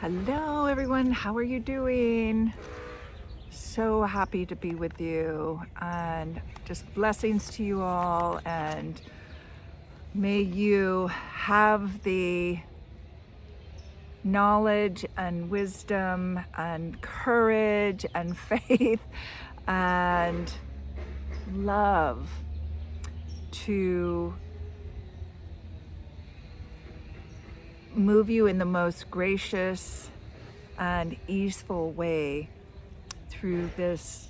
Hello everyone, how are you doing? So happy to be with you, and just blessings to you all, and may you have the knowledge and wisdom and courage and faith and love to move you in the most gracious and easeful way through this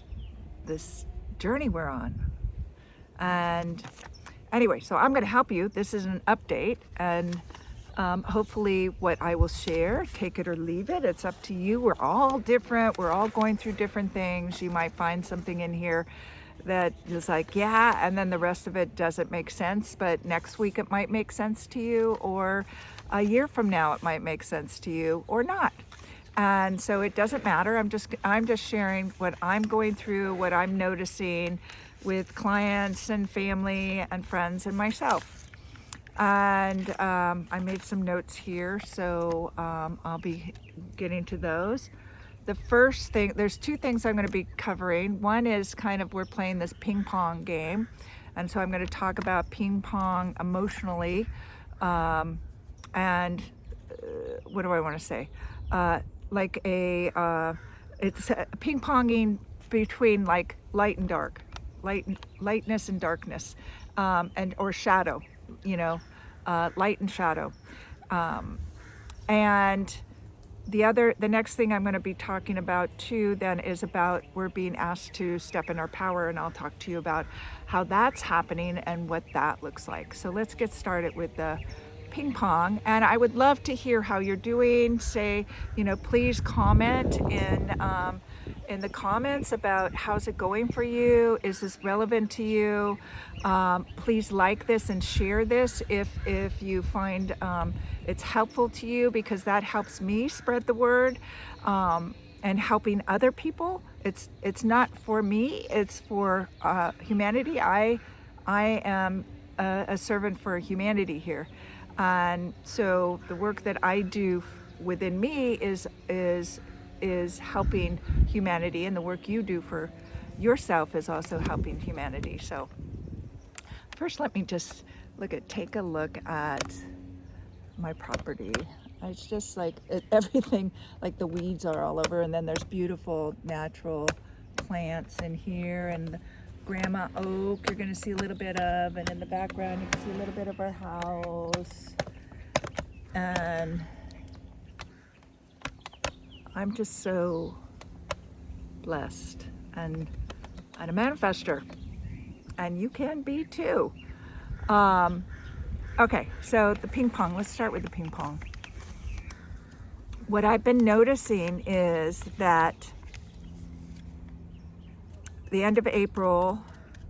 journey we're on. And anyway, so I'm going to help you. This is an update, and hopefully what I will share, take it or leave it, it's up to you. We're all different. We're all going through different things. You might find something in here that is like, yeah, and then the rest of it doesn't make sense, but next week it might make sense to you, or a year from now it might make sense to you, or not. And so it doesn't matter. I'm just sharing what I'm going through, what I'm noticing with clients and family and friends and myself. And I made some notes here, so I'll be getting to those. The first thing, there's two things I'm going to be covering. One is kind of, we're playing this ping pong game, and so I'm going to talk about ping pong emotionally, and what do I want to say? Like it's a ping ponging between like light and dark, lightness and darkness, and or shadow, light and shadow, and the next thing I'm going to be talking about too then is about we're being asked to step in our power, and I'll talk to you about how that's happening and what that looks like. So let's get started with the ping pong, and I would love to hear how you're doing. Say, please comment in the comments about how's it going for you. Is this relevant to you? Please like this and share this if you find it's helpful to you, because that helps me spread the word, and helping other people. It's not for me, it's for humanity. I am a servant for humanity here. And so the work that I do within me is helping humanity, and the work you do for yourself is also helping humanity. So first, let me just take a look at my property. It's just like everything, like the weeds are all over, and then there's beautiful natural plants in here, and grandma oak you're going to see a little bit of, and in the background you can see a little bit of our house. And I'm just so blessed and a manifester, and you can be too. Okay, so the ping pong, let's start with the ping pong. What I've been noticing is that the end of April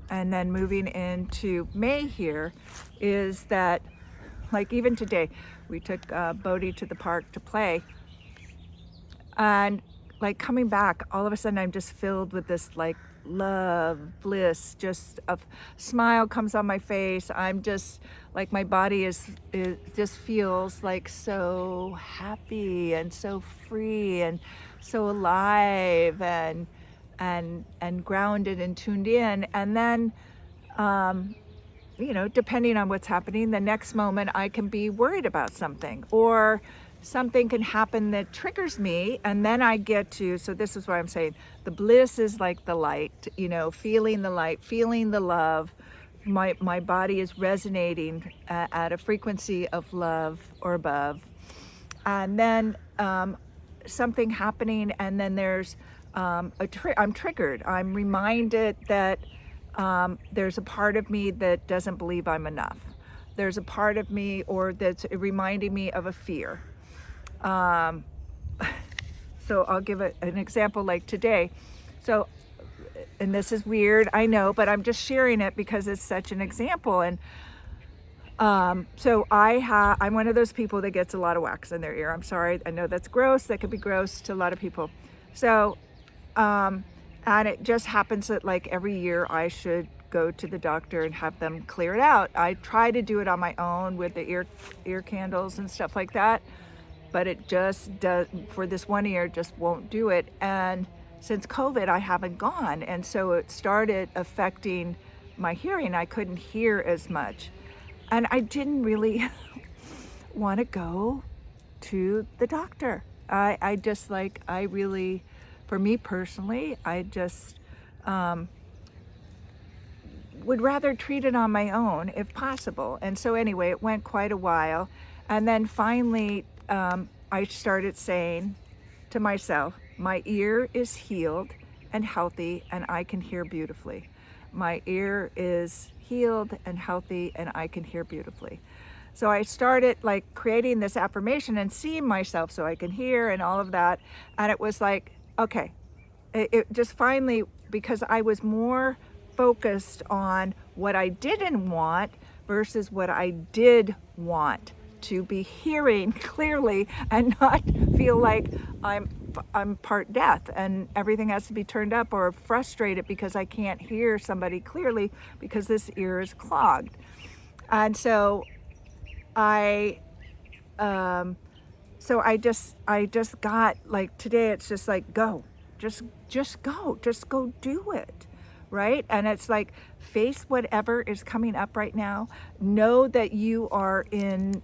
and then moving into May here is that, like even today, we took Bodhi to the park to play, and like coming back, all of a sudden I'm just filled with this like love, bliss, just a smile comes on my face. I'm just like, my body is just feels like so happy and so free and so alive and grounded and tuned in. And then depending on what's happening, the next moment I can be worried about something, or something can happen that triggers me, and then I get to, so this is what I'm saying, the bliss is like the light, feeling the light, feeling the love. My body is resonating at a frequency of love or above. And then something happening, and then there's I'm triggered. I'm reminded that there's a part of me that doesn't believe I'm enough. There's a part of me, or that's reminding me of a fear. So I'll give an example like today. So, and this is weird, I know, but I'm just sharing it because it's such an example. And so I'm one of those people that gets a lot of wax in their ear. I'm sorry, I know that's gross. That could be gross to a lot of people. So, and it just happens that like every year I should go to the doctor and have them clear it out. I try to do it on my own with the ear candles and stuff like that. but it just does, for this one ear, just won't do it. And since COVID, I haven't gone. And so it started affecting my hearing. I couldn't hear as much. And I didn't really want to go to the doctor. I just like, I really, for me personally, I just would rather treat it on my own if possible. And so anyway, it went quite a while. And then finally, I started saying to myself, my ear is healed and healthy and I can hear beautifully. My ear is healed and healthy and I can hear beautifully. So I started like creating this affirmation and seeing myself so I can hear and all of that. And it was like, okay, it just finally, because I was more focused on what I didn't want versus what I did want, to be hearing clearly and not feel like I'm part deaf and everything has to be turned up, or frustrated because I can't hear somebody clearly because this ear is clogged. And so I just got like, today it's just like, go, just go do it. Right? And it's like, face whatever is coming up right now. Know that you are in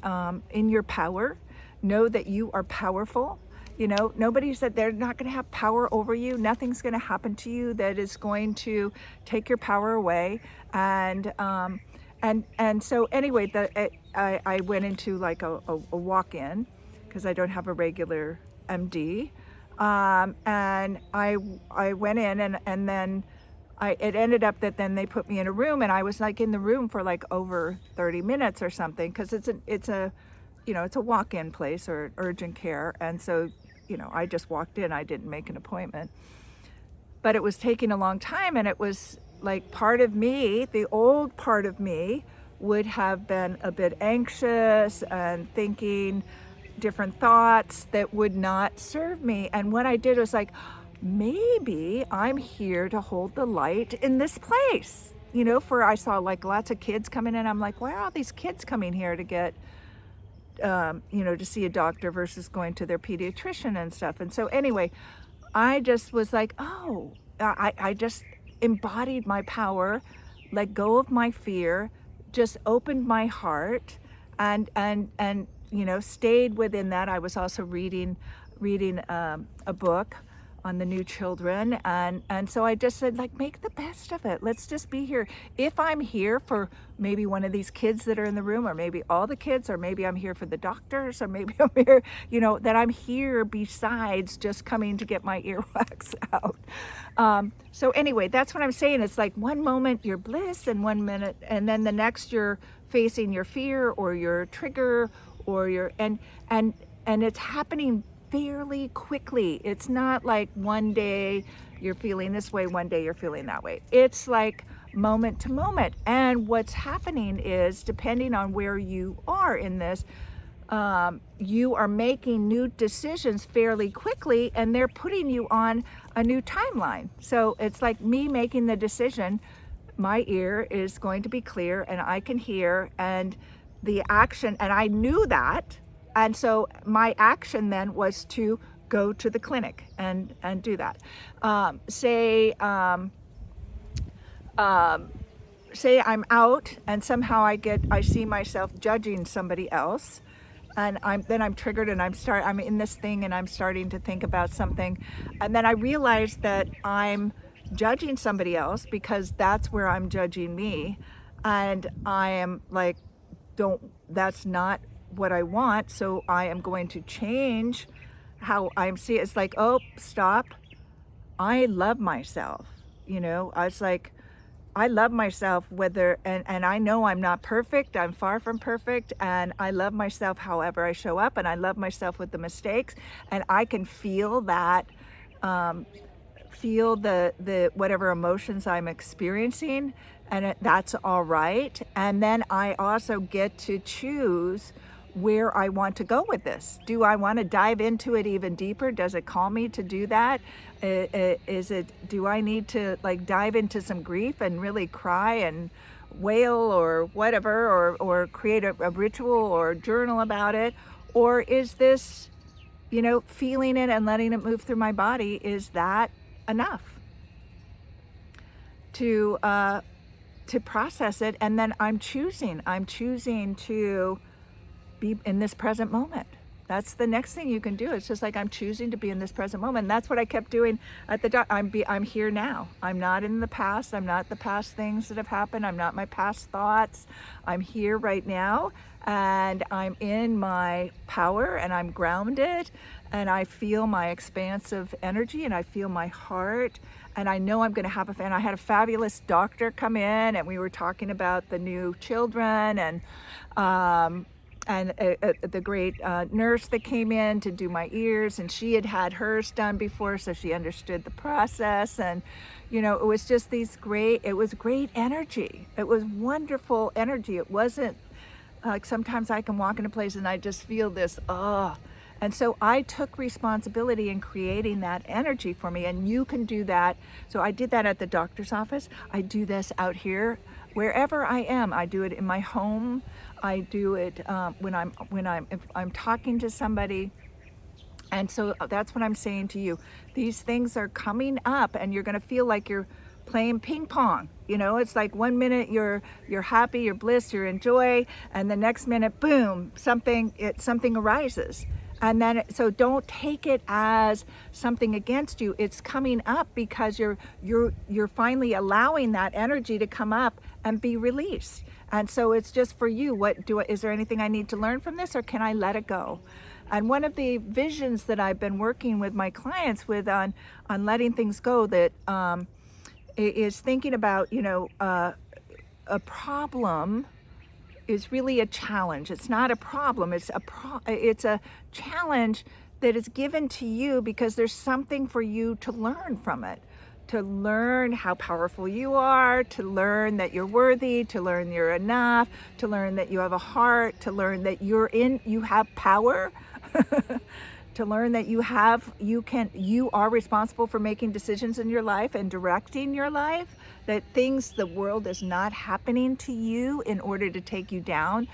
your power. Know that you are powerful. You know, nobody said they're not going to have power over you. Nothing's going to happen to you that is going to take your power away. And so anyway, I went into like a walk-in because I don't have a regular MD. And I went in and then it ended up that then they put me in a room, and I was like in the room for like over 30 minutes or something, because it's a walk-in place or urgent care. And so, I just walked in, I didn't make an appointment, but it was taking a long time. And it was like, part of me, the old part of me, would have been a bit anxious and thinking different thoughts that would not serve me. And what I did was like, maybe I'm here to hold the light in this place. I saw like lots of kids coming in. I'm like, why are all these kids coming here to get, to see a doctor versus going to their pediatrician and stuff? And so anyway, I just was like, oh, I just embodied my power, let go of my fear, just opened my heart and stayed within that. I was also reading a book on the new children, and so I just said, like, make the best of it. Let's just be here. If I'm here for maybe one of these kids that are in the room, or maybe all the kids, or maybe I'm here for the doctors, or maybe I'm here, that I'm here besides just coming to get my earwax out. So anyway, that's what I'm saying. It's like, one moment you're bliss, and 1 minute, and then the next you're facing your fear or your trigger or your, and it's happening fairly quickly. It's not like one day you're feeling this way, one day you're feeling that way. It's like moment to moment. And what's happening is, depending on where you are in this, you are making new decisions fairly quickly, and they're putting you on a new timeline. So it's like me making the decision, my ear is going to be clear and I can hear, and the action, and I knew that. And so my action then was to go to the clinic and do that. Say I'm out and somehow I see myself judging somebody else, and I'm triggered, and I'm in this thing, and I'm starting to think about something, and then I realize that I'm judging somebody else because that's where I'm judging me, and I am like, that's not what I want. So I am going to change how I'm seeing. It's like, oh, stop. I love myself. I was like, I love myself, and I know I'm not perfect. I'm far from perfect. And I love myself however I show up. And I love myself with the mistakes. And I can feel that, feel the whatever emotions I'm experiencing. And that's all right. And then I also get to choose where I want to go with this. Do I want to dive into it even deeper? Does it call me to do that? Do I need to like dive into some grief and really cry and wail or whatever, or create a ritual or journal about it? Or is this you know, feeling it and letting it move through my body, is that enough to process it? And then I'm choosing to be in this present moment. That's the next thing you can do. It's just like, I'm choosing to be in this present moment. And that's what I kept doing at the I'm here now. I'm not in the past. I'm not the past things that have happened. I'm not my past thoughts. I'm here right now, and I'm in my power, and I'm grounded, and I feel my expansive energy, and I feel my heart, and I know I'm going to have a fan. I had a fabulous doctor come in, and we were talking about the new children, and the great nurse that came in to do my ears, and she had had hers done before, so she understood the process. And you know, it was just it was great energy. It was wonderful energy. It wasn't like sometimes I can walk in a place and I just feel this, and so I took responsibility in creating that energy for me, and you can do that. So I did that at the doctor's office. I do this out here, wherever I am. I do it in my home. I do it if I'm talking to somebody. And so that's what I'm saying to you. These things are coming up, and you're going to feel like you're playing ping pong. You know, it's like 1 minute you're happy, you're bliss, you're in joy, and the next minute, boom, something arises. And then, so don't take it as something against you. It's coming up because you're finally allowing that energy to come up and be released. And so it's just for you. Is there anything I need to learn from this, or can I let it go? And one of the visions that I've been working with my clients with on letting things go, that is thinking about, you know, a problem is really a challenge. It's not a problem. It's a challenge that is given to you because there's something for you to learn from it. To learn how powerful you are, to learn that you're worthy, to learn you're enough, to learn that you have a heart, to learn that you have power, to learn that you are responsible for making decisions in your life and directing your life, that the world is not happening to you in order to take you down.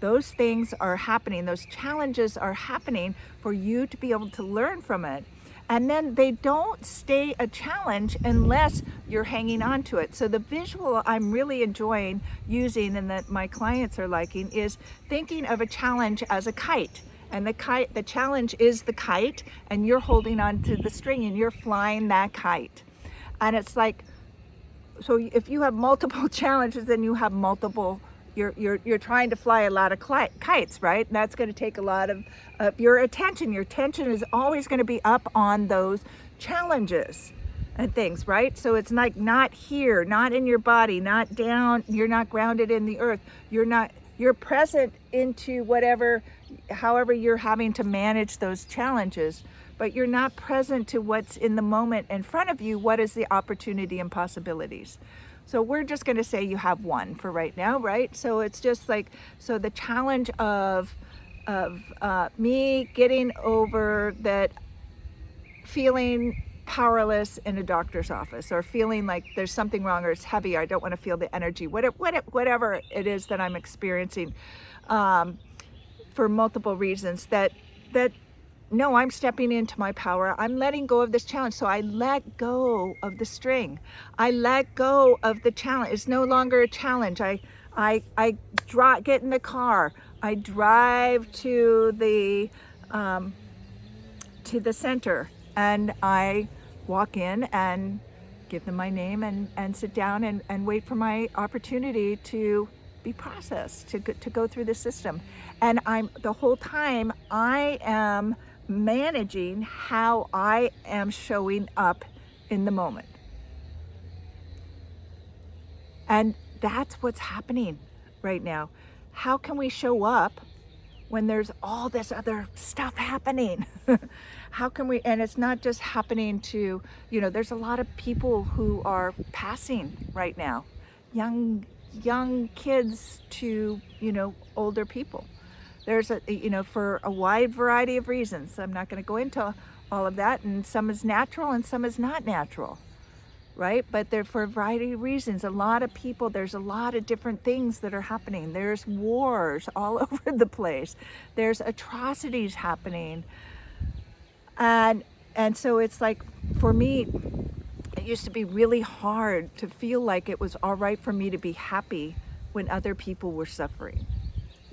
Those things are happening. Those challenges are happening for you to be able to learn from it. And then they don't stay a challenge unless you're hanging on to it. So the visual I'm really enjoying using, and that my clients are liking, is thinking of a challenge as a kite. And the challenge is the kite, and you're holding on to the string, and you're flying that kite. And it's like, so if you have multiple challenges, then you have multiple, you're trying to fly a lot of kites, right? And that's going to take a lot of your attention. Your attention is always going to be up on those challenges and things, right? So it's like not here, not in your body, not down. You're not grounded in the earth. You're present into however you're having to manage those challenges, but you're not present to what's in the moment in front of you. What is the opportunity and possibilities? So we're just going to say you have one for right now, right? So it's just like, so the challenge of me getting over that feeling powerless in a doctor's office, or feeling like there's something wrong, or it's heavy, or I don't want to feel the energy, whatever it is that I'm experiencing, for multiple reasons, that no, I'm stepping into my power. I'm letting go of this challenge. So I let go of the string. I let go of the challenge. It's no longer a challenge. I get in the car. I drive to the center, and I walk in and give them my name and sit down and wait for my opportunity to be processed, to go through the system. And the whole time I am managing how I am showing up in the moment. And that's what's happening right now. How can we show up when there's all this other stuff happening? How can we, and it's not just happening to, there's a lot of people who are passing right now, young kids to, older people. There's for a wide variety of reasons. I'm not going to go into all of that, and some is natural and some is not natural, right? But they're for a variety of reasons. A lot of people, there's a lot of different things that are happening. There's wars all over the place. There's atrocities happening. And so it's like, for me, it used to be really hard to feel like it was all right for me to be happy when other people were suffering.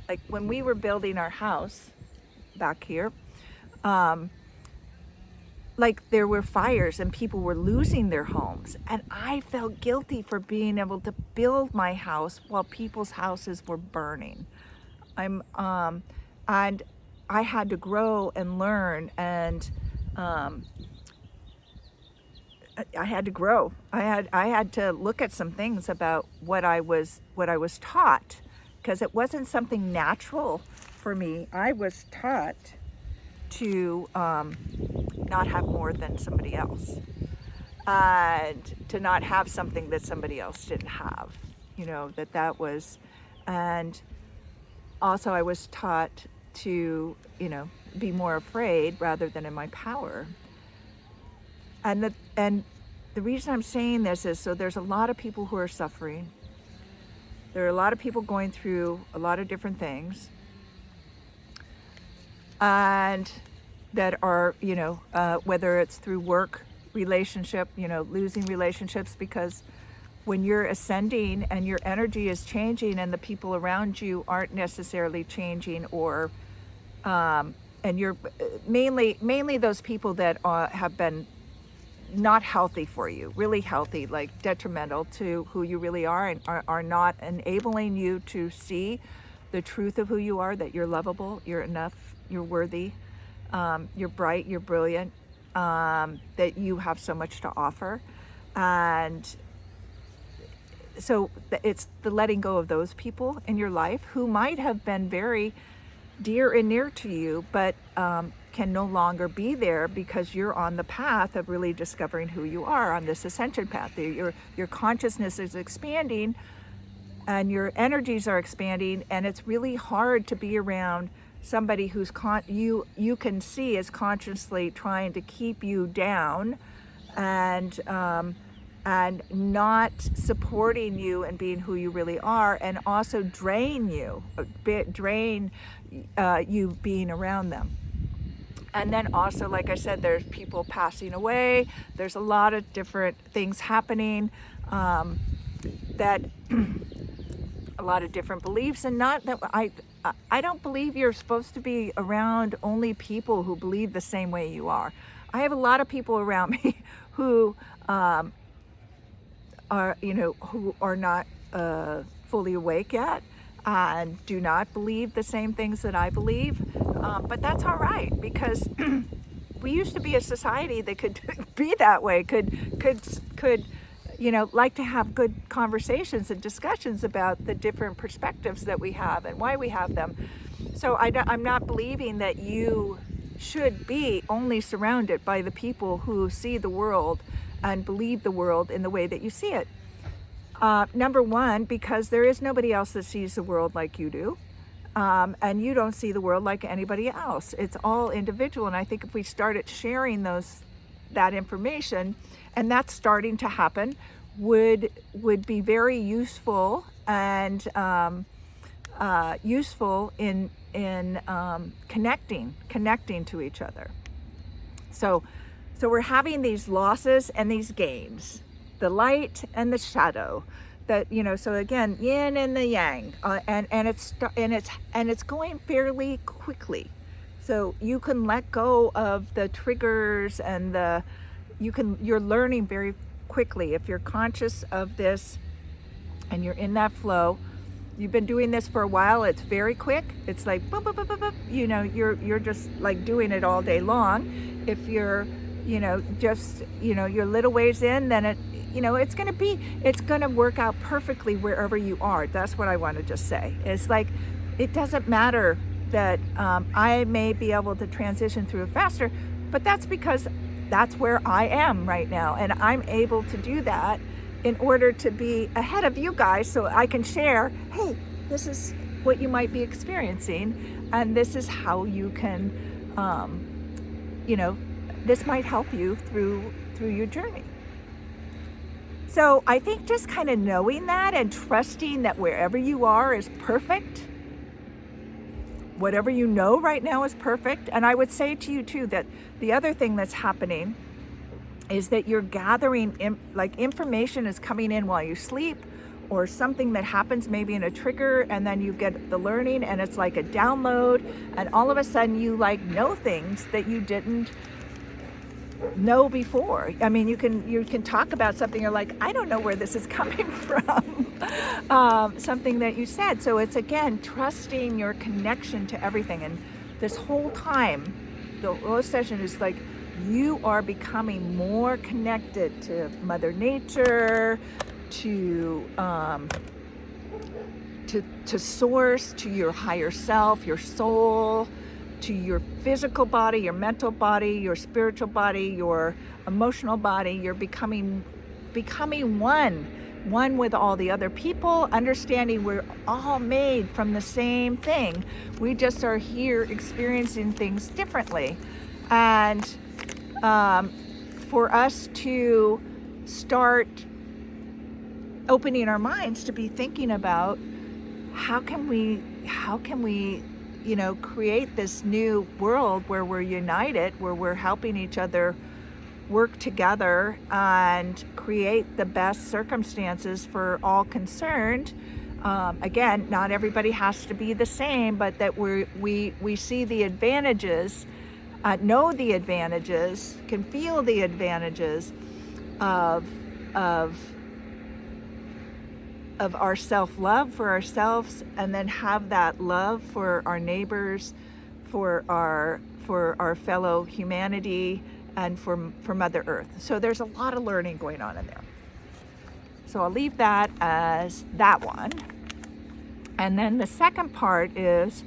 Like when we were building our house back here, like there were fires and people were losing their homes, and I felt guilty for being able to build my house while people's houses were burning. And I had to grow and learn, and I had to grow. I had to look at some things about what I was taught, because it wasn't something natural for me. I was taught to not have more than somebody else, and to not have something that somebody else didn't have. That was, and also I was taught to, be more afraid rather than in my power. And the reason I'm saying this is, so there's a lot of people who are suffering. There are a lot of people going through a lot of different things, and that are, whether it's through work, relationship, losing relationships, because when you're ascending and your energy is changing and the people around you aren't necessarily changing, or and you're mainly those people that have been not healthy for you, really healthy, like detrimental to who you really are, and are not enabling you to see the truth of who you are, that you're lovable, you're enough, you're worthy, you're bright, you're brilliant, that you have so much to offer. And so it's the letting go of those people in your life who might have been very dear and near to you, but can no longer be there, because you're on the path of really discovering who you are, on this ascension path. Your consciousness is expanding and your energies are expanding, and it's really hard to be around somebody who's you can see is consciously trying to keep you down, and not supporting you and being who you really are, and also drain you being around them. And then also, like I said, there's people passing away. There's a lot of different things happening, that a lot of different beliefs, and not that I don't believe you're supposed to be around only people who believe the same way you are. I have a lot of people around me who are not fully awake yet, and do not believe the same things that I believe, but that's all right, because we used to be a society that could be that way, could like to have good conversations and discussions about the different perspectives that we have and why we have them. So I'm not believing that you should be only surrounded by the people who see the world and believe the world in the way that you see it. Number one, because there is nobody else that sees the world like you do, and you don't see the world like anybody else. It's all individual, and I think if we started sharing that information, and that's starting to happen, would be very useful, and useful in connecting to each other. So we're having these losses and these gains, the light and the shadow, that so again, yin and the yang, and it's going fairly quickly. So you can let go of the triggers, and you're learning very quickly if you're conscious of this and you're in that flow. You've been doing this for a while, it's very quick. It's like boop, boop, boop, boop, boop. You're just like doing it all day long. If you're just you're little ways in, then it's going to work out perfectly wherever you are. That's what I want to just say. It's like, it doesn't matter that I may be able to transition through it faster, but that's because that's where I am right now, and I'm able to do that in order to be ahead of you guys, so I can share, hey, this is what you might be experiencing, and this is how you can this might help you through your journey. So I think just kind of knowing that and trusting that wherever you are is perfect, whatever you know right now is perfect. And I would say to you too that the other thing that's happening is that you're gathering like information is coming in while you sleep, or something that happens maybe in a trigger, and then you get the learning and it's like a download, and all of a sudden you like know things that you didn't know before. I mean, you can talk about something, you're like, I don't know where this is coming from. Something that you said. So it's, again, trusting your connection to everything. And this whole time, the whole session is like, you are becoming more connected to Mother Nature, to source, to your higher self, your soul, to your physical body, your mental body, your spiritual body, your emotional body. You're becoming one with all the other people, understanding we're all made from the same thing. We just are here experiencing things differently. And for us to start opening our minds to be thinking about how can we create this new world where we're united, where we're helping each other work together and create the best circumstances for all concerned. Again, not everybody has to be the same, but that we see the advantages, know the advantages, can feel the advantages of our self-love for ourselves, and then have that love for our neighbors, for our fellow humanity, and for Mother Earth. So there's a lot of learning going on in there. So I'll leave that as that one. And then the second part is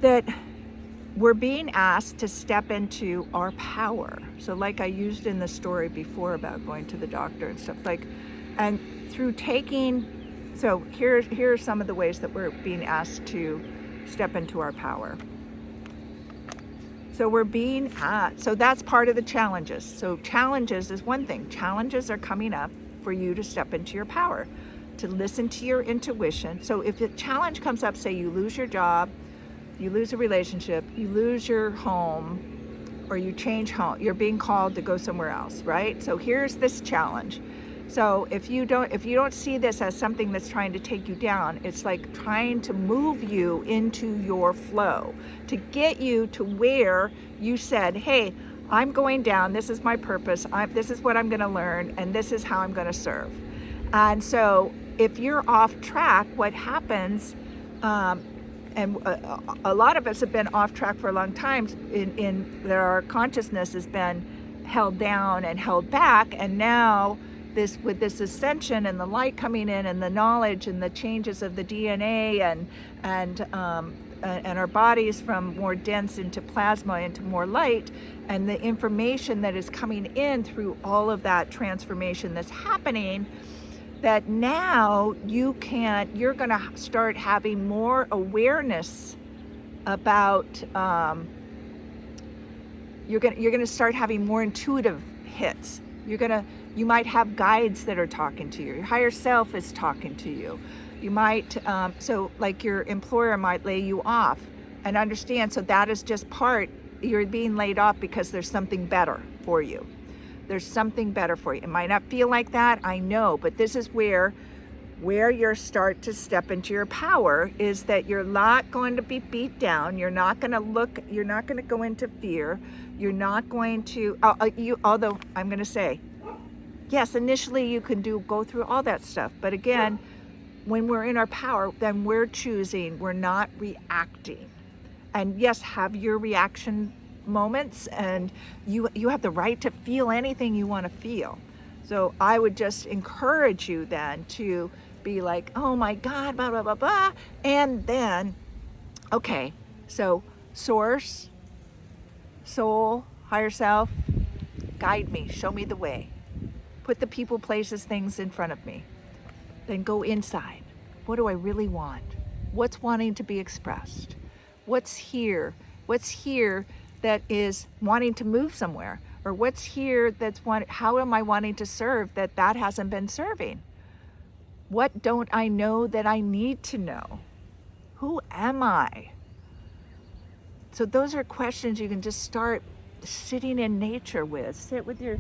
that we're being asked to step into our power. So like I used in the story before about going to the doctor and stuff, like, and through taking, so here are some of the ways that we're being asked to step into our power. So we're being so that's part of the challenges. So challenges is one thing. Challenges are coming up for you to step into your power, to listen to your intuition. So if a challenge comes up, say you lose your job, you lose a relationship, you lose your home, or you change home, you're being called to go somewhere else, right? So here's this challenge. So if you don't see this as something that's trying to take you down, it's like trying to move you into your flow, to get you to where you said, hey, I'm going down, this is my purpose, this is what I'm going to learn, and this is how I'm going to serve. And so if you're off track, what happens, and a lot of us have been off track for a long time, in that our consciousness has been held down and held back, and now with this ascension and the light coming in and the knowledge and the changes of the DNA and our bodies from more dense into plasma into more light, and the information that is coming in through all of that transformation that's happening, that now you're going to start having more awareness about, you're going to start having more intuitive hits. You might have guides that are talking to you. Your higher self is talking to you. You might, so like your employer might lay you off, and understand, so that is just you're being laid off because there's something better for you. There's something better for you. It might not feel like that, I know, but this is where you start to step into your power, is that you're not going to be beat down. You're not going to go into fear. You're not going to, although I'm going to say, yes, initially you can go through all that stuff. But again, when we're in our power, then we're choosing, we're not reacting. And yes, have your reaction moments, and you have the right to feel anything you want to feel. So I would just encourage you then to be like, oh my God, blah, blah, blah, blah. And then, okay, so source, soul, higher self, guide me, show me the way. Put the people, places, things in front of me. Then go inside. What do I really want? What's wanting to be expressed? What's here? What's here that is wanting to move somewhere? Or what's here how am I wanting to serve that hasn't been serving? What don't I know that I need to know? Who am I? So those are questions you can just start sitting in nature with. Sit with your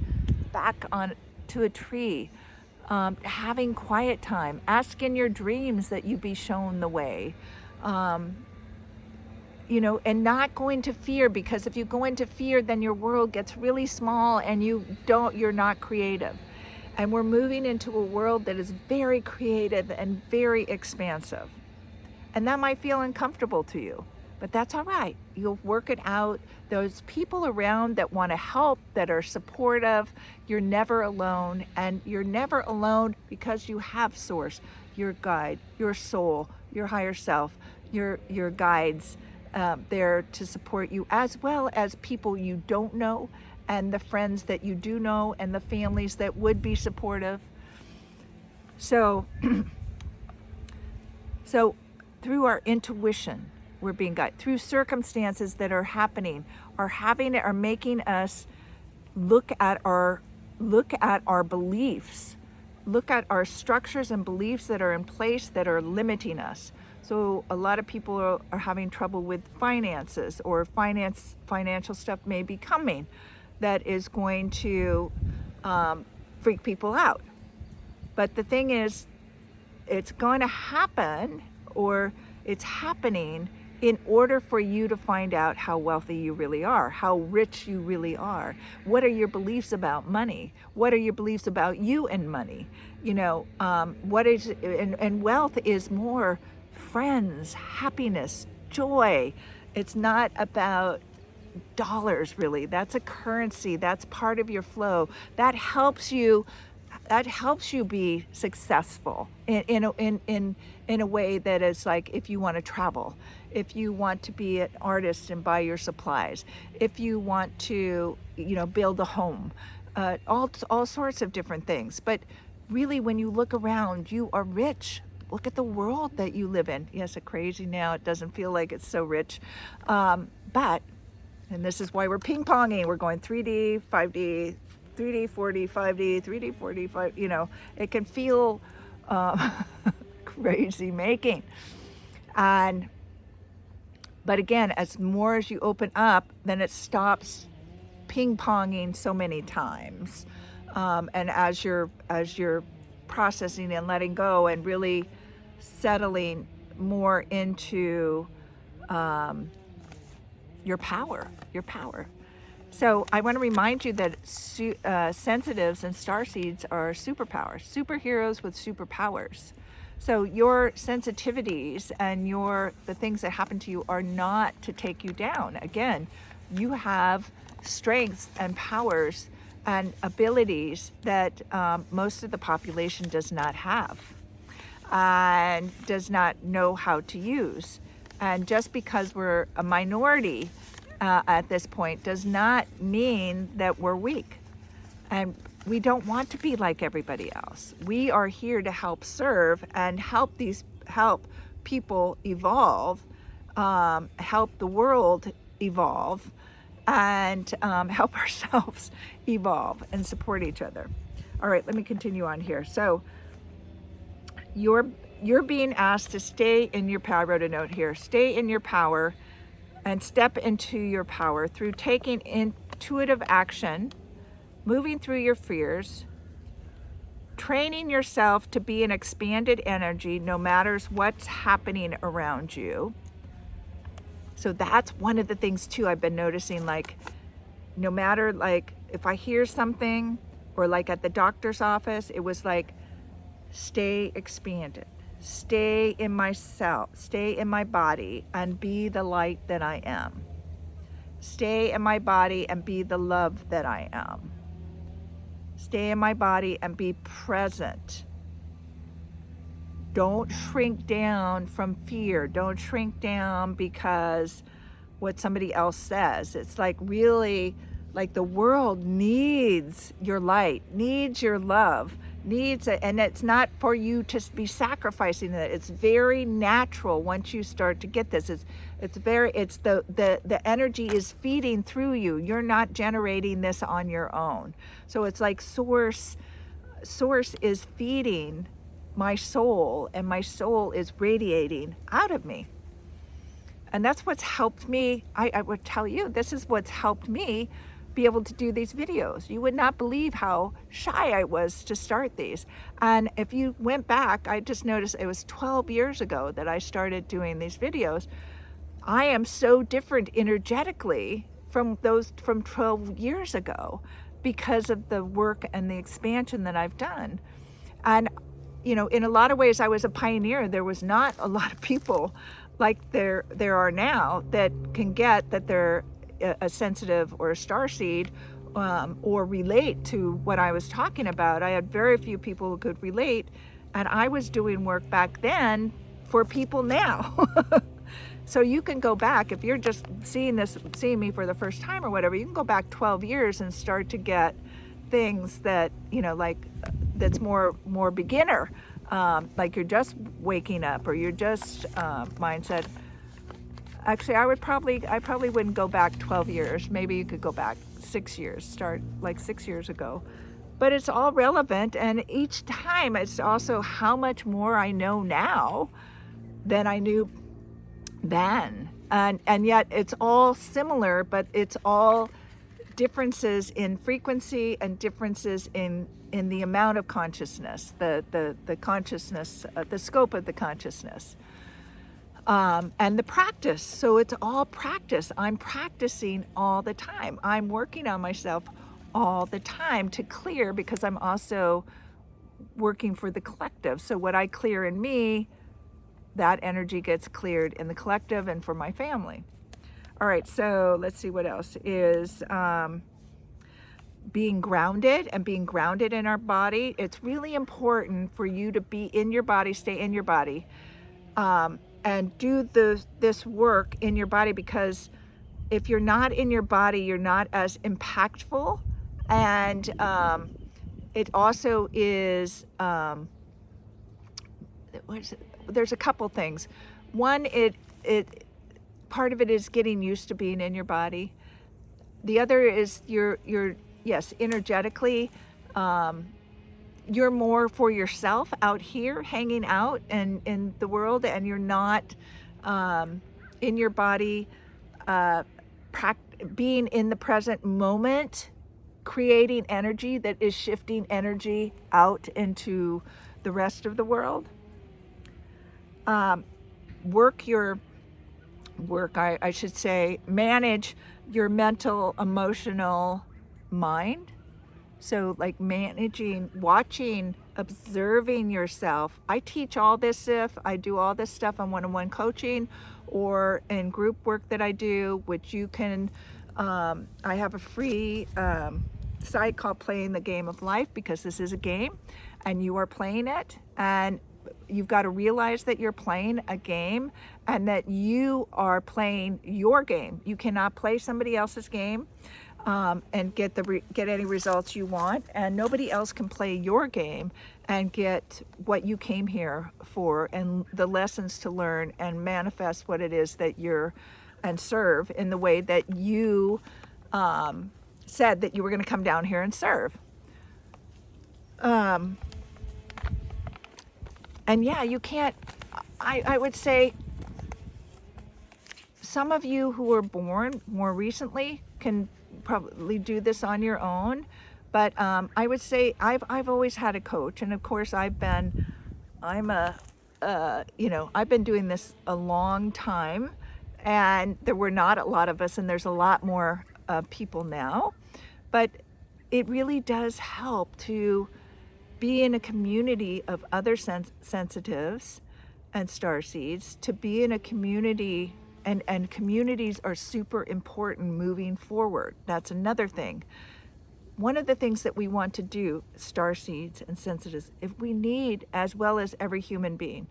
back on to a tree, having quiet time. Ask in your dreams that you be shown the way. And not go into fear, because if you go into fear, then your world gets really small and you're not creative. And we're moving into a world that is very creative and very expansive. And that might feel uncomfortable to you, but that's all right. You'll work it out. There's people around that want to help, that are supportive. You're never alone, and you're never alone because you have Source, your guide, your soul, your higher self, your guides there to support you, as well as people you don't know, and the friends that you do know, and the families that would be supportive. So through our intuition, we're being guided. Through circumstances that are happening, are making us look at our beliefs, look at our structures and beliefs that are in place that are limiting us. So a lot of people are having trouble with finances, or financial stuff may be coming that is going to freak people out. But the thing is, it's going to happen, or it's happening in order for you to find out how wealthy you really are, how rich you really are. What are your beliefs about money? What are your beliefs about you and money? And wealth is more friends, happiness, joy. It's not about dollars, really. That's a currency. That's part of your flow. That helps you be successful in a way that is like, if you want to travel, if you want to be an artist and buy your supplies, if you want to build a home, all sorts of different things. But really, when you look around, you are rich. Look at the world that you live in. Yes, it's crazy now. It doesn't feel like it's so rich, but and this is why we're ping-ponging. We're going 3D, 5D, 3D, 4D, 5D, 3D, 4D, 5, it can feel crazy making. But again, as more as you open up, then it stops ping-ponging so many times. And as you're processing and letting go and really settling more into your power. So I want to remind you that sensitives and starseeds are superheroes with superpowers. So your sensitivities and the things that happen to you are not to take you down. Again, you have strengths and powers and abilities that most of the population does not have and does not know how to use. And just because we're a minority at this point does not mean that we're weak. And we don't want to be like everybody else. We are here to help serve and help people evolve, help the world evolve, and help ourselves evolve and support each other. All right, let me continue on here. So you're being asked to stay in your power. I wrote a note here. Stay in your power and step into your power through taking intuitive action, moving through your fears, training yourself to be an expanded energy no matter what's happening around you. So that's one of the things too I've been noticing, like no matter, like if I hear something, or like at the doctor's office, it was like, stay expanded, stay in myself, stay in my body and be the light that I am. Stay in my body and be the love that I am. Stay in my body and be present. Don't shrink down from fear. Don't shrink down because what somebody else says. It's like really, like the world needs your light, needs your love, needs it. And it's not for you to be sacrificing it. It's very natural once you start to get this. The energy is feeding through you. You're not generating this on your own. So it's like source is feeding my soul, and my soul is radiating out of me. And that's what's helped me. I would tell you, this is what's helped me be able to do these videos. You would not believe how shy I was to start these. And if you went back, I just noticed it was 12 years ago that I started doing these videos. I am so different energetically from 12 years ago because of the work and the expansion that I've done. And you know, in a lot of ways, I was a pioneer. There was not a lot of people like there are now that can get that they're a sensitive or a starseed, or relate to what I was talking about. I had very few people who could relate, and I was doing work back then for people now. So you can go back, if you're just seeing me for the first time or whatever, you can go back 12 years and start to get things that, you know, like that's more beginner, like you're just waking up, or you're just mindset. Actually, I probably wouldn't go back 12 years. Maybe you could go back 6 years, start like 6 years ago. But it's all relevant, and each time it's also how much more I know now than I knew then. And yet it's all similar, but it's all differences in frequency and differences in the amount of consciousness, the consciousness, the scope of the consciousness, and the practice. So it's all practice. I'm practicing all the time. I'm working on myself all the time to clear, because I'm also working for the collective. So what I clear in me, that energy gets cleared in the collective and for my family. All right, so let's see what else is being grounded, and being grounded in our body. It's really important for you to be in your body, stay in your body, and do this work in your body, because if you're not in your body, you're not as impactful. And it also is, there's a couple things. One, part of it is getting used to being in your body. The other is you're yes, energetically, you're more for yourself out here, hanging out and in the world, and you're not in your body, being in the present moment, creating energy that is shifting energy out into the rest of the world. I should say, manage your mental, emotional mind. So like managing, watching, observing yourself. I teach all this stuff. I do all this stuff on one-on-one coaching or in group work that I do, which you can, I have a free site called Playing the Game of Life, because this is a game and you are playing it. And you've got to realize that you're playing a game and that you are playing your game. You cannot play somebody else's game and get any results you want, and nobody else can play your game and get what you came here for, and the lessons to learn and manifest what it is that you're, and serve in the way that you said that you were going to come down here and serve. And yeah, you can't, I would say some of you who were born more recently can probably do this on your own, but I would say I've always had a coach, and of course I've been doing this a long time, and there were not a lot of us, and there's a lot more people now, but it really does help to be in a community of other sensitives and starseeds, to be in a community, and communities are super important moving forward. That's another thing. One of the things that we want to do, starseeds and sensitives, if we need, as well as every human being,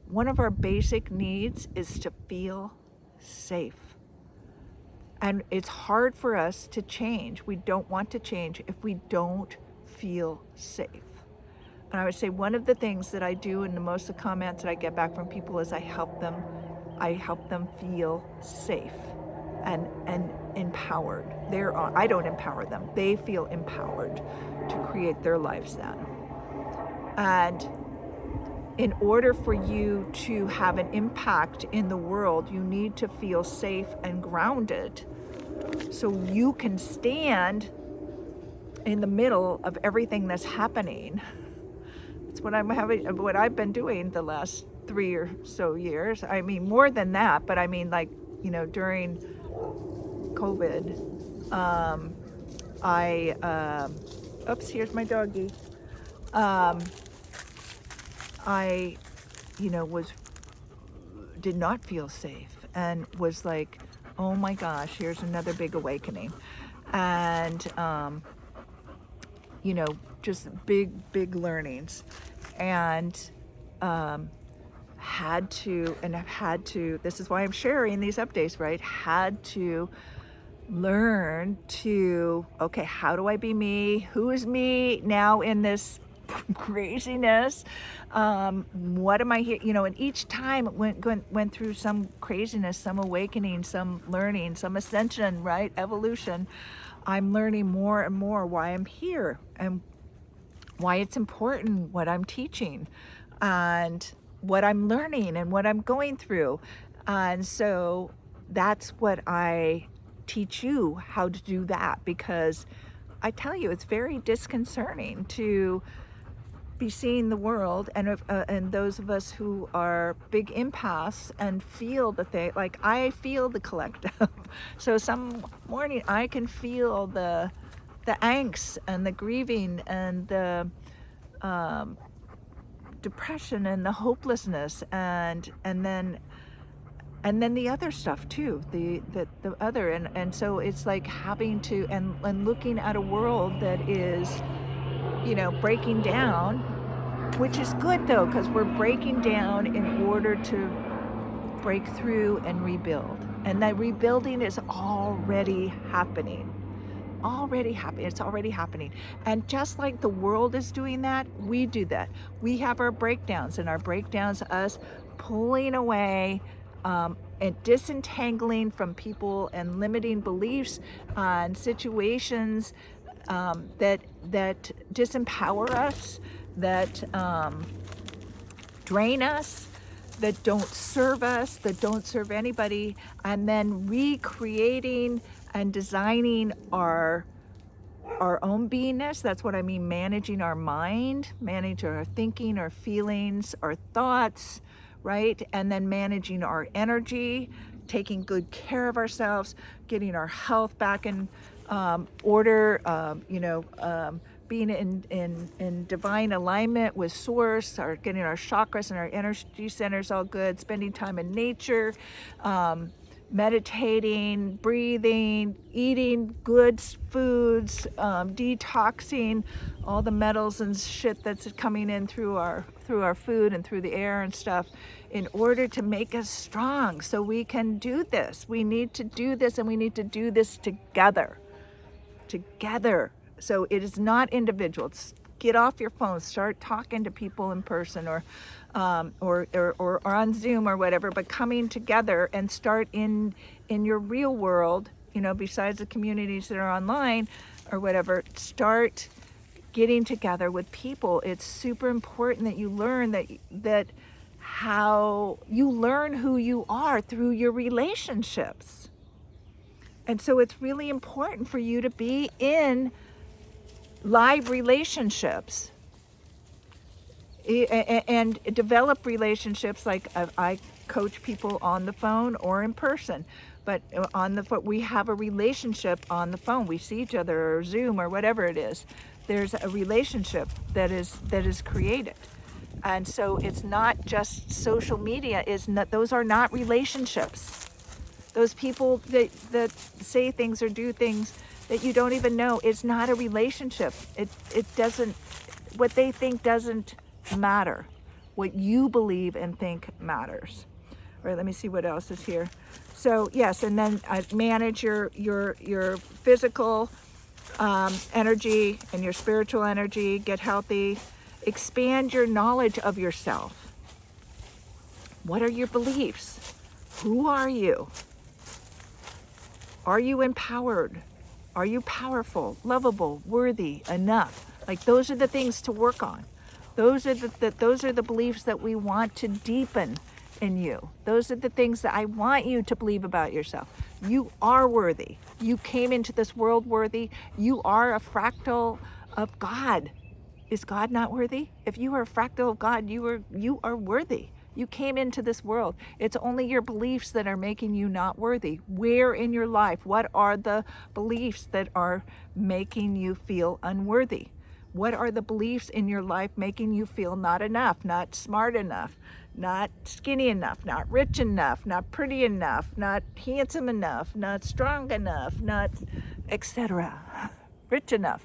one of our basic needs is to feel safe. And it's hard for us to change. We don't want to change if we don't feel safe. And I would say one of the things that I do, and the most of the comments that I get back from people, is I help them feel safe and empowered. I don't empower them. They feel empowered to create their lives then. And in order for you to have an impact in the world, you need to feel safe and grounded so you can stand in the middle of everything that's happening. It's what I've been doing the last 3 or so years. I mean, more than that, but I mean, like, during COVID, oops, here's my doggy. I, did not feel safe and was like, oh my gosh, here's another big awakening. And, just big learnings. And I've had to, this is why I'm sharing these updates, right? Had to learn to, okay, how do I be me? Who is me now in this craziness? What am I here? And each time it went through some craziness, some awakening, some learning, some ascension, right? Evolution. I'm learning more and more why I'm here and why it's important what I'm teaching and what I'm learning and what I'm going through. And so that's what I teach you, how to do that, because I tell you, it's very disconcerting to be seeing the world and those of us who are big empaths and feel the thing, like I feel the collective. So some morning I can feel the angst and the grieving and the depression and the hopelessness and then the other stuff too, the other, and so it's like having to and looking at a world that is breaking down, which is good though, because we're breaking down in order to break through and rebuild, and that rebuilding is already happening. It's already happening. And just like the world is doing that, we do that. We have our breakdowns, and our breakdowns, us pulling away and disentangling from people and limiting beliefs on situations that disempower us, that drain us, that don't serve us, that don't serve anybody, and then recreating and designing our own beingness. That's what I mean, managing our mind, managing our thinking, our feelings, our thoughts, right? And then managing our energy, taking good care of ourselves, getting our health back in order, being in divine alignment with source, getting our chakras and our energy centers all good, spending time in nature, meditating, breathing, eating good foods, detoxing all the metals and shit that's coming in through our food and through the air and stuff, in order to make us strong so we can do this. We need to do this, and we need to do this together. So it is not individual. It's, get off your phone, start talking to people in person or on Zoom or whatever, but coming together and start in your real world, besides the communities that are online or whatever, start getting together with people. It's super important that you learn that how you learn who you are through your relationships. And so it's really important for you to be in live relationships and develop relationships. Like I coach people on the phone or in person, but on the phone we have a relationship on the phone. We see each other or Zoom or whatever it is. There's a relationship that is created. And so it's not just social media. Those are not relationships. Those people that say things or do things that you don't even know, it's not a relationship. It doesn't, what they think doesn't matter. What you believe and think matters. All right, let me see what else is here. So yes, and then manage your physical energy and your spiritual energy, get healthy, expand your knowledge of yourself. What are your beliefs? Who are you? Are you empowered? Are you powerful, lovable, worthy, enough? Like, those are the things to work on. Those are those are the beliefs that we want to deepen in you. Those are the things that I want you to believe about yourself. You are worthy. You came into this world worthy. You are a fractal of God. Is God not worthy? If you are a fractal of God, you are worthy. You came into this world. It's only your beliefs that are making you not worthy. Where in your life, what are the beliefs that are making you feel unworthy? What are the beliefs in your life making you feel not enough, not smart enough, not skinny enough, not rich enough, not pretty enough, not handsome enough, not strong enough, not etc. Rich enough.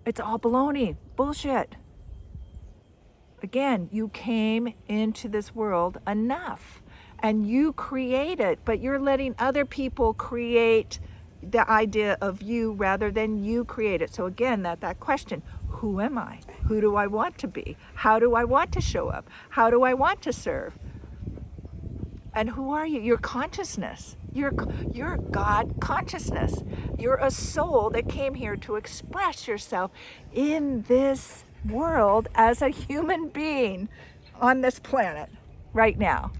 It's all baloney, bullshit. Again, you came into this world enough and you create it, but you're letting other people create the idea of you rather than you create it. So again, that question, who am I? Who do I want to be? How do I want to show up? How do I want to serve? And who are you? Your consciousness. You're God consciousness. You're a soul that came here to express yourself in this world as a human being on this planet right now.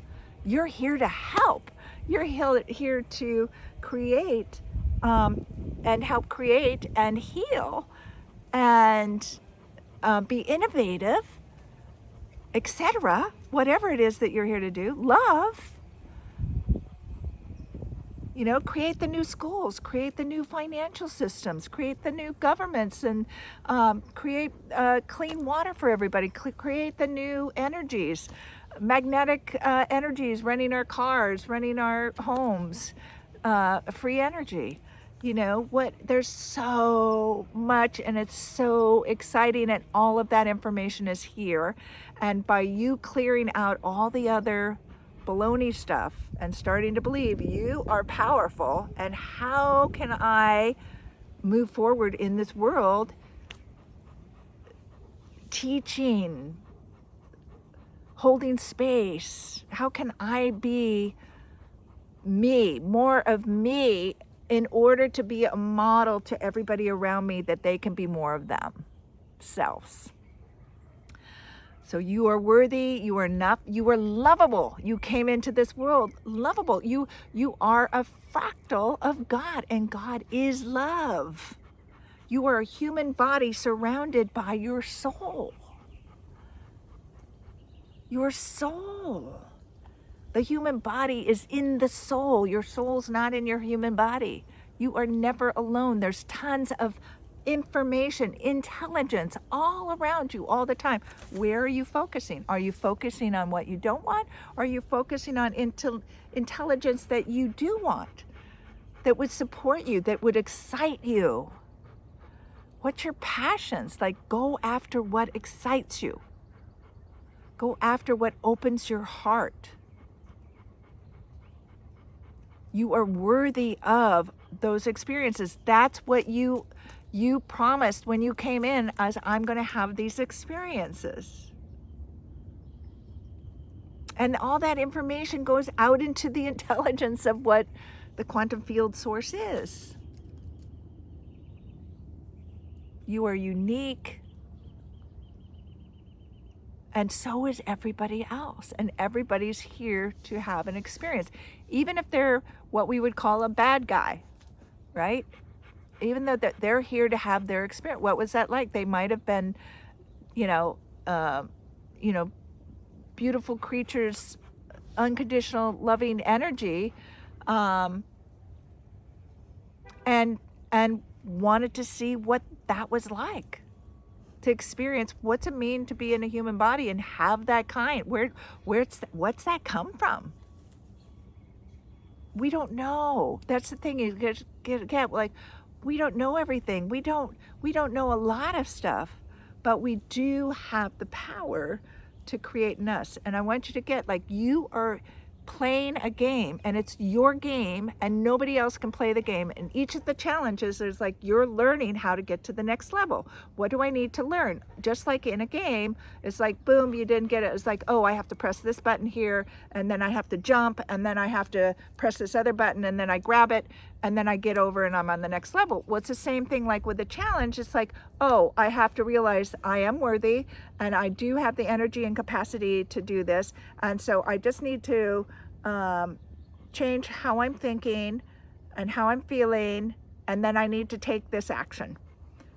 You're here to help. You're here to create and help create and heal and be innovative, etc. Whatever it is that you're here to do. Love. You know, create the new schools, create the new financial systems, create the new governments, and create clean water for everybody, create the new energies, magnetic energies, running our cars, running our homes, free energy. You know, there's so much and it's so exciting, and all of that information is here. And by you clearing out all the other baloney stuff and starting to believe you are powerful, and how can I move forward in this world teaching, holding space, how can I be me, more of me, in order to be a model to everybody around me that they can be more of themselves. So you are worthy, you are enough, you are lovable. You came into this world lovable. You are a fractal of God, and God is love. You are a human body surrounded by your soul. Your soul. The human body is in the soul. Your soul's not in your human body. You are never alone. There's tons of information, intelligence all around you all the time. Where are you focusing? Are you focusing on what you don't want? Or are you focusing on intelligence that you do want, that would support you, that would excite you? What's your passions? Like, go after what excites you. Go after what opens your heart. You are worthy of those experiences. That's what you promised when you came in, as I'm going to have these experiences. And all that information goes out into the intelligence of what the quantum field source is. You are unique. And so is everybody else. And everybody's here to have an experience. Even if they're what we would call a bad guy, right? Even though they're here to have their experience. What was that like? They might have been, beautiful creatures, unconditional loving energy, and wanted to see what that was like, to experience what's it mean to be in a human body and have that kind. What's that come from? We don't know. That's the thing. You get like, we don't know everything. We don't know a lot of stuff, but we do have the power to create in us. And I want you to get, like, you are playing a game, and it's your game, and nobody else can play the game. And each of the challenges is like you're learning how to get to the next level. What do I need to learn? Just like in a game, it's like, boom, you didn't get it. It's like, oh, I have to press this button here, and then I have to jump, and then I have to press this other button, and then I grab it. and then I get over and I'm on the next level. Well, it's the same thing like with a challenge. It's like, oh, I have to realize I am worthy and I do have the energy and capacity to do this. And so I just need to change how I'm thinking and how I'm feeling, and then I need to take this action.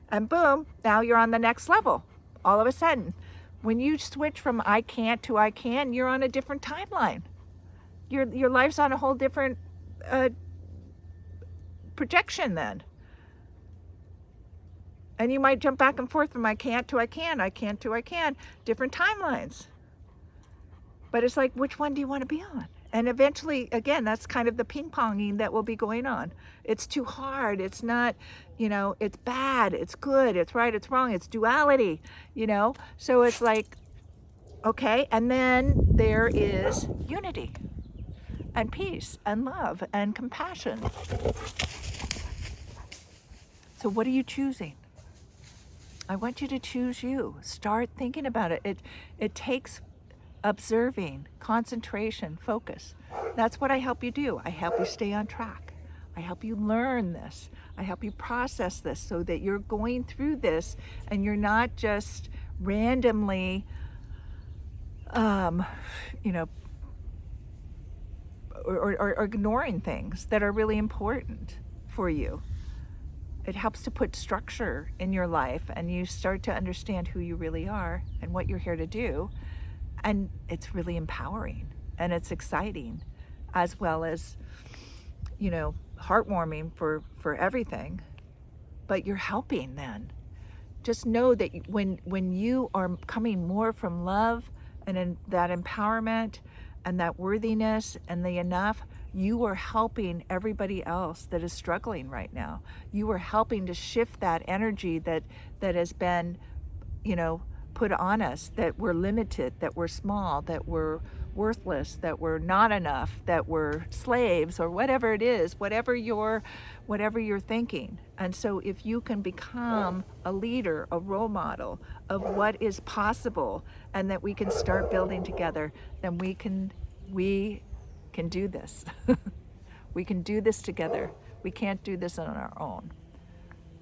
And boom, now you're on the next level. All of a sudden, when you switch from I can't to I can, you're on a different timeline. Your life's on a whole different projection then. And you might jump back and forth from I can't to I can, I can't to I can, different timelines. But it's like, which one do you want to be on? And eventually, again, that's kind of the ping-ponging that will be going on. It's too hard. It's not, you know, it's bad, it's good, it's right, it's wrong, it's duality, you know? So it's like, okay, and then there is unity and peace and love and compassion. So what are you choosing? I want you to choose you. Start thinking about it. It takes observing, concentration, focus. That's what I help you do. I help you stay on track. I help you learn this. I help you process this so that you're going through this and you're not just randomly, you know, or ignoring things that are really important for you. It helps to put structure in your life and you start to understand who you really are and what you're here to do. And it's really empowering and it's exciting, as well as, you know, heartwarming for everything. But you're helping then. Just know that when you are coming more from love and in that empowerment and that worthiness and the enough, you are helping everybody else that is struggling right now. You are helping to shift that energy that has been, you know, put on us, that we're limited, that we're small, that we're worthless, that we're not enough, that we're slaves, or whatever it is, whatever you're thinking. And so if you can become a leader, a role model of what is possible, and that we can start building together, then we can do this. We can do this together. We can't do this on our own.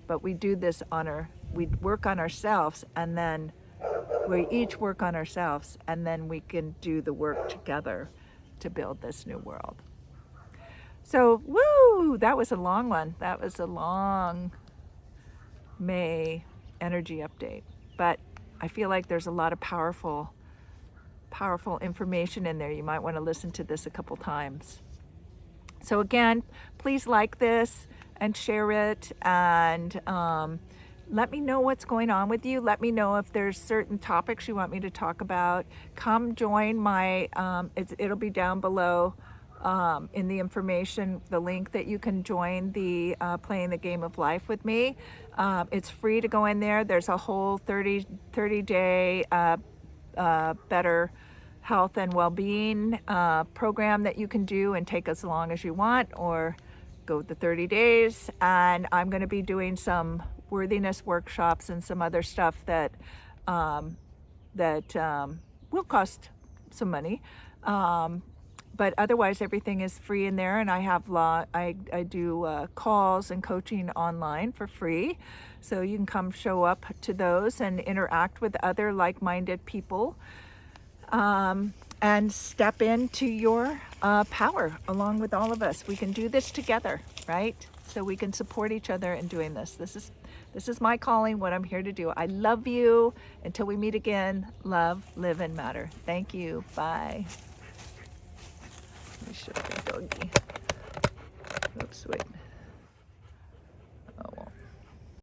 But we do this we work on ourselves, and then we each work on ourselves, and then we can do the work together to build this new world. So, woo, that was a long one. That was a long May energy update. But I feel like there's a lot of powerful information in there. You might want to listen to this a couple times. So again, please like this and share it, and let me know what's going on with you. Let me know if there's certain topics you want me to talk about. Come join my, it'll be down below in the information, the link that you can join the Playing the Game of Life with me. It's free to go in there. There's a whole 30-day better health and well-being program that you can do and take as long as you want, or go the 30 days. And I'm going to be doing some worthiness workshops and some other stuff that will cost some money, but otherwise everything is free in there. And I have I do calls and coaching online for free, so you can come show up to those and interact with other like-minded people, and step into your power along with all of us. We can do this together, right? So we can support each other in doing this. This is my calling, what I'm here to do. I love you. Until we meet again, love, live, and matter. Thank you. Bye. Let me show the doggy. Oops, wait.